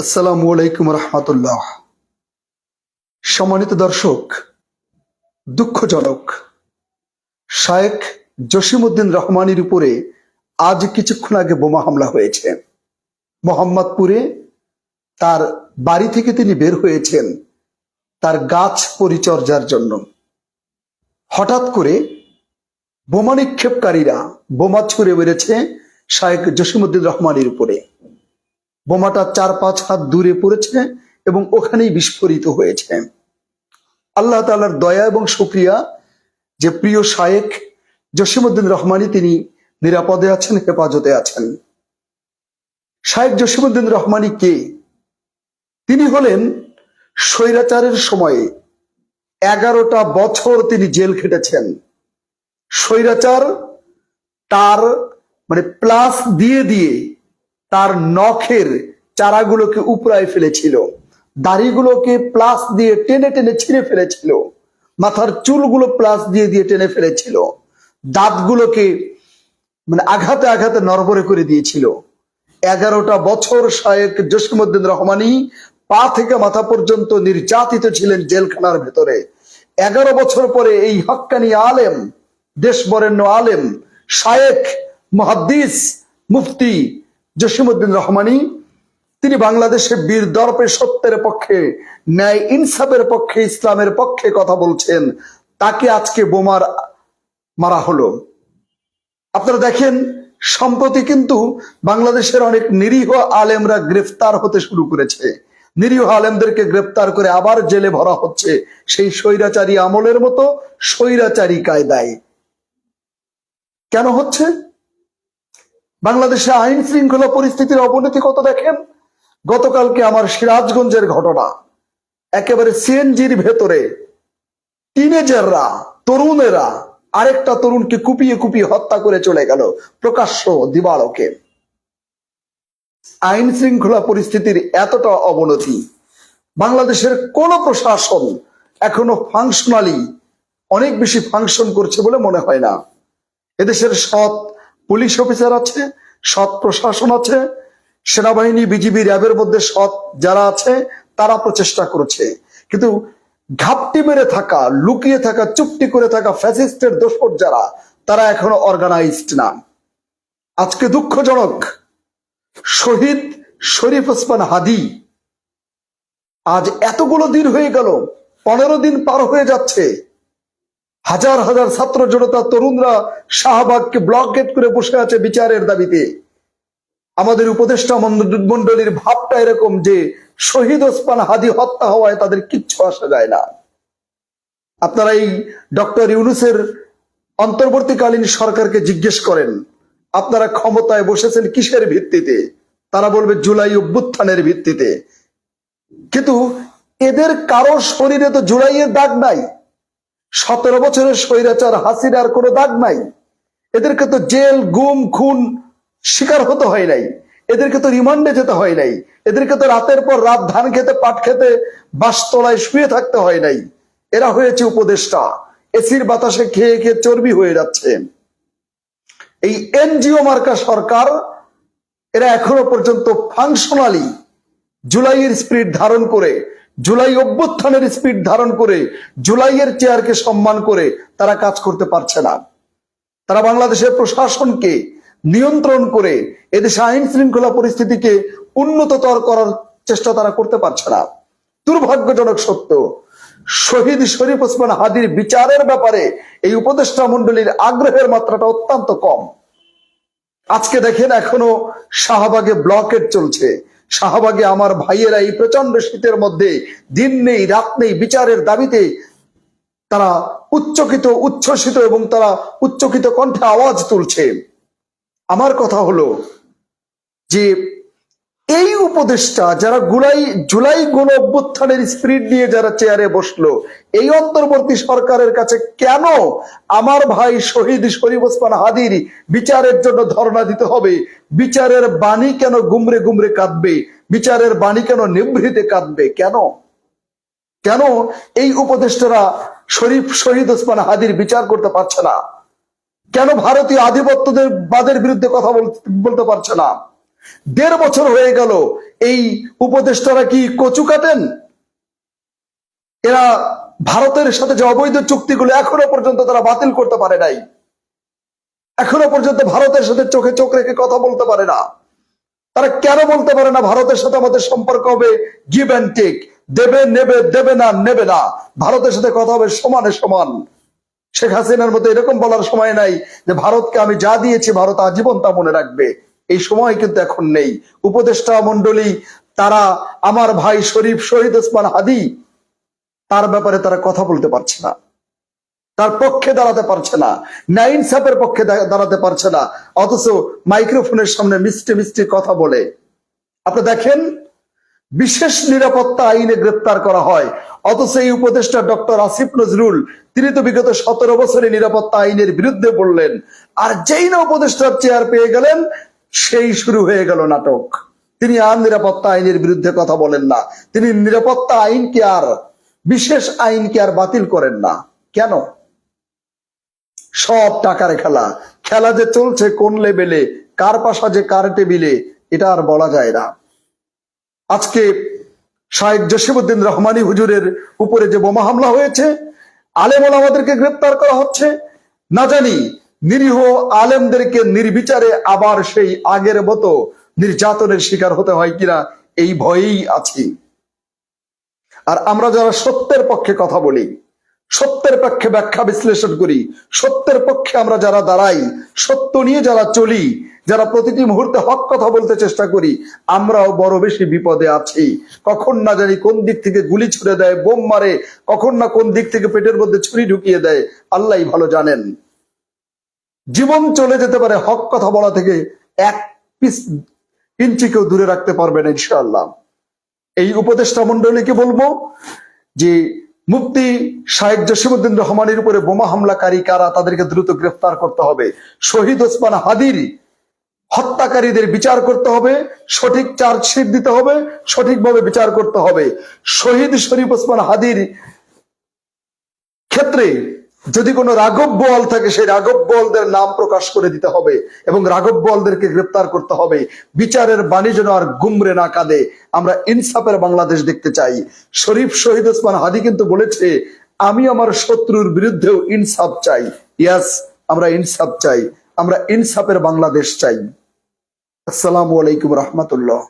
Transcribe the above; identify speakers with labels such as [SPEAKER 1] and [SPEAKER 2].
[SPEAKER 1] আসসালামু আলাইকুম রহমতুল্লাহ। সম্মানিত দর্শক, দুঃখজনক শায়েখ জসিমউদ্দিন রহমানীর উপরে আজ কিছুক্ষণ আগে বোমা হামলা হয়েছে। মোহাম্মদপুরে তার বাড়ি থেকে তিনি বের হয়েছেন তার গাছ পরিচর্যার জন্য। হঠাৎ করে বোমা নিক্ষেপকারীরা বোমা ছুড়ে বেড়েছে শায়েখ জসিমউদ্দিন রহমানীর উপরে। বোমাটা 4-5 হাত দূরে পড়েছে এবং ওখানেই বিস্ফোরিত হয়েছে। আল্লাহ তাআলার দয়া এবং শুকরিয়া যে প্রিয় শায়েখ জসিমউদ্দিন রহমানী তিনি নিরাপদে আছেন, হেফাজতে আছেন। শায়েখ জসিমউদ্দিন রহমানী কে? তিনি হলেন স্বৈরাচারের সময়ে 11টা বছর তিনি জেল খেটেছেন। স্বৈরাচার তার প্লাস দিয়ে দিয়ে তার নখের চারাগুলোকে উপড়ায় ফেলেছিল, দাড়িগুলোকে প্লাস দিয়ে টেনে টেনে ছিঁড়ে ফেলেছিল, মাথার চুলগুলো প্লাস দিয়ে দিয়ে টেনে ফেলেছিল, দাঁতগুলোকে আঘাতে আঘাতে নড়বড়ে করে দিয়েছিল। 11টা বছর শায়েখ জসিমউদ্দিন রহমানী পা থেকে মাথা পর্যন্ত নির্যাতিত ছিলেন জেলখানার ভেতরে। 11 বছর পরে এই হক্কানি আলেম, দেশ বরেণ্য আলেম, শায়েখ, মুহাদ্দিস, মুফতি জসিমউদ্দিন রহমানী তিনি বাংলাদেশে বীর দর্পে সত্যের পক্ষে, ন্যায় ইনসাফের পক্ষে, ইসলামের পক্ষে কথা বলছেন। তাকে আজকে বোমার মারা হলো। আপনারা দেখেন, সম্প্রতি কিন্তু বাংলাদেশের অনেক নিরীহ আলেমরা গ্রেফতার হতে শুরু করেছে। নিরীহ আলেমদেরকে গ্রেফতার করে আবার জেলে ভরা হচ্ছে সেই স্বৈরাচারী আমলের মতো, স্বৈরাচারী কায়দায়। কেন হচ্ছে? বাংলাদেশে আইন শৃঙ্খলা পরিস্থিতির অবনতি কত দেখেন। গতকালকে আমার সিরাজগঞ্জের ঘটনা, একেবারে সিএনজির ভেতরে টিনেজাররা, তরুণেরা আরেকটা তরুণকে কুপিয়ে কুপিয়ে হত্যা করে চলে গেল প্রকাশ্য দিবালোকে। আইন শৃঙ্খলা পরিস্থিতির এতটা অবনতি, বাংলাদেশের কোন প্রশাসন এখনো ফাংশনালি অনেক বেশি ফাংশন করছে বলে মনে হয় না। এদেশের সৎ পুলিশ অফিসার আছে, সৎ প্রশাসন আছে, সেনাবাহিনী, বিজিবি, র্যাবের মধ্যে সৎ যারা আছে তারা প্রচেষ্টা করছে, কিন্তু ঘাপটি মেরে থাকা, লুকিয়ে থাকা, চুপটি করে থাকা ফ্যাসিস্টের দোসর যারা, তারা এখনো অর্গানাইজড না। আজকে দুঃখজনক, শহীদ শরীফ ওসমান হাদি আজ এতগুলো দিন হয়ে গেল, 15 দিন পার হয়ে যাচ্ছে। হাজার হাজার ছাত্র জনতা, তরুণরা শাহবাগকে ব্লকেট করে বসে আছে বিচারের দাবিতে। আমাদের উপদেষ্টা মন্ডলীর ভাবটা এরকম যে শহীদ ওসমান হাদি হত্যা হওয়ায় তাদের কিচ্ছু আসা যায় না। আপনারা এই ডক্টর ইউনূসের অন্তর্বর্তীকালীন সরকারকে জিজ্ঞেস করেন, আপনারা ক্ষমতায় বসেছেন কিসের ভিত্তিতে? তারা বলবে জুলাই অভ্যুত্থানের ভিত্তিতে। কিন্তু এদের কারো শরীরে তো জুলাইয়ের দাগ নাই। 17 বছরের স্বৈরাচার হাসিনার কোনো দাগ নাই। এদেরকে তো জেল, গুম, খুন শিকার হতে হয় নাই। এদেরকে তো রিমান্ডে যেতে হয় নাই। এদেরকে তো রাতের পর রাত ধান খেতে, পাট খেতে, বাসতলায় শুয়ে থাকতে হয় নাই। এরা হয়েছে উপদেষ্টা, এসির বাতাসে খেয়ে খেয়ে চর্বি হয়ে যাচ্ছে। এই এনজিও মার্কা সরকার, এরা এখনো পর্যন্ত ফাংশনালি জুলাইয়ের স্পিরিট ধারণ করে, জুলাই অভ্যুত্থানের স্পিরিট ধারণ করে, জুলাইয়ের চেয়ারকে সম্মান করে তারা কাজ করতে পারছে না। তারা বাংলাদেশের প্রশাসনকে নিয়ন্ত্রণ করে এদেশে আইন শৃঙ্খলা পরিস্থিতিকে উন্নততর করার চেষ্টা তারা করতে পারছে না। দুর্ভাগ্যজনক সত্য, শহীদ শরীফ ওসমান হাদির বিচারের ব্যাপারে এই উপদেষ্টা মন্ডলীর আগ্রহের মাত্রাটা অত্যন্ত কম। আজকে দেখেন, এখনো শাহবাগে ব্লকেট চলছে। শাহবাগে আমার ভাইয়েরা এই প্রচন্ড শীতের মধ্যে দিন নেই রাত নেই বিচারের দাবিতে তারা উচ্চকিত, উচ্ছ্বসিত এবং তারা উচ্চকিত কণ্ঠে আওয়াজ তুলছে। আমার কথা হলো যে এই উপদেষ্টা যারা জুলাই গণ অভ্যুত্থানের স্পিরিট নিয়ে যারা চেয়ারে বসলো, এই অন্তর্বর্তী সরকারের কাছে কেন আমার ভাই শহীদ শরীফ ওসমান হাদির বিচারের জন্য ধর্ণা দিতে হবে? বিচারের বাণী কেন গুমরে গুমরে কাঁদবে? বিচারের বাণী কেন নিভৃতে কাঁদবে? কেন কেন এই উপদেষ্টারা শহীদ ওসমান হাদির বিচার করতে পারছে না? কেন ভারতীয় আধিপত্যবাদের বিরুদ্ধে কথা বলতে পারছে না? 1.5 বছর হয়ে গেল। এই উপদেষ্টারা কি কচু কাটেন? এরা ভারতের সাথে যে অবৈধ চুক্তিগুলো এখনো পর্যন্ত তারা বাতিল করতে পারে নাই, এখনো পর্যন্ত ভারতের সাথে চোখে চোখ রেখে কথা বলতে পারে না। তারা কেন বলতে পারে না ভারতের সাথে আমাদের সম্পর্ক হবে গিভ অ্যান্ড টেক, দেবে নেবে, দেবে না নেবে না, ভারতের সাথে কথা হবে সমানে সমান। শেখ হাসিনার মতো এরকম বলার সময় নাই যে ভারতকে আমি যা দিয়েছি ভারত আজীবন তা মনে রাখবে। এই সময় কিন্তু এখন নেই। উপদেষ্টা মন্ডলী তারা আমার ভাই শরীফ শহীদ ওসমান হাদি তার ব্যাপারে তারা কথা বলতে পারছে না, তার পক্ষে দাঁড়াতে পারছে না, ন্যায় ইনসাফের পক্ষে দাঁড়াতে পারছে না, অথচ মাইক্রোফোনের সামনে মিষ্টি মিষ্টি কথা বলে। আপনি দেখেন, বিশেষ নিরাপত্তা আইনে গ্রেপ্তার করা হয়, অথচ এই উপদেষ্টা ডক্টর আসিফ নজরুল তিনি তো বিগত 17 বছরে নিরাপত্তা আইনের বিরুদ্ধে বললেন, আর যেই না উপদেষ্টার চেয়ার পেয়ে গেলেন সেই শুরু হয়ে গেল নাটক। তিনি আর নিরাপত্তা আইনের বিরুদ্ধে কথা বলেন না, তিনি নিরাপত্তা আইনকে আর বিশেষ আইনকে আর বাতিল করেন না। কেন? সব টাকার খেলা, খেলা যে চলছে কোন লেভেলে, কার পাশা যে কার টেবিলে, এটা আর বলা যায় না। আজকে শাহেখ জসিমউদ্দিন রহমানী হুজুরের উপরে যে বোমা হামলা হয়েছে, আলেম ওলামাদেরকে গ্রেপ্তার করা হচ্ছে, না জানি নিরীহ আলেমদেরকে নির্বিচারে আবার সেই আগের মতো নির্যাতনের শিকার হতে হয় কিনা এই ভয়েই আছি। আর আমরা যারা সত্যের পক্ষে কথা বলি, সত্যের পক্ষে ব্যাখ্যা বিশ্লেষণ করি, সত্যের পক্ষে আমরা যারা দাঁড়াই, সত্য নিয়ে যারা চলি, যারা প্রতিটি মুহূর্তে হক কথা বলতে চেষ্টা করি, আমরাও বড় বেশি বিপদে আছি। কখন না জানি কোন দিক থেকে গুলি ছুড়ে দেয়, বোম মারে, কখন না কোন দিক থেকে পেটের মধ্যে ছুরি ঢুকিয়ে দেয়, আল্লাহই ভালো জানেন। জীবন চলে যেতে পারে, হক কথা বলা থেকে 1 ইঞ্চি কেউ দূরে রাখতে পারবে না ইনশাআল্লাহ। এই উপদেষ্টা মন্ডলীকে বলবো যে মুফতি শাহেখ জসিমউদ্দিন রহমানের উপরে বোমা হামলাকারী কারা তাদেরকে দ্রুত গ্রেফতার করতে হবে। শহীদ ওসমান হাদির হত্যাকারীদের বিচার করতে হবে, সঠিক চার্জশিট দিতে হবে, সঠিকভাবে বিচার করতে হবে। শহীদ শরীফ ওসমান হাদির ক্ষেত্রে যদি কোনো রাঘব বোয়াল থাকে সেই রাঘব বোয়ালদের নাম প্রকাশ করে দিতে হবে এবং রাঘব বোয়ালদেরকে গ্রেপ্তার করতে হবে। বিচারের বাণী যেন আর গুমরে না কাঁদে। আমরা ইনসাফের বাংলাদেশ দেখতে চাই। শরীফ শহীদ ওসমান হাদি কিন্তু বলেছে, আমি আমার শত্রুর বিরুদ্ধেও ইনসাফ চাই। ইয়াস, আমরা ইনসাফ চাই, আমরা ইনসাফের বাংলাদেশ চাই। আসসালামু আলাইকুম রহমতুল্লাহ।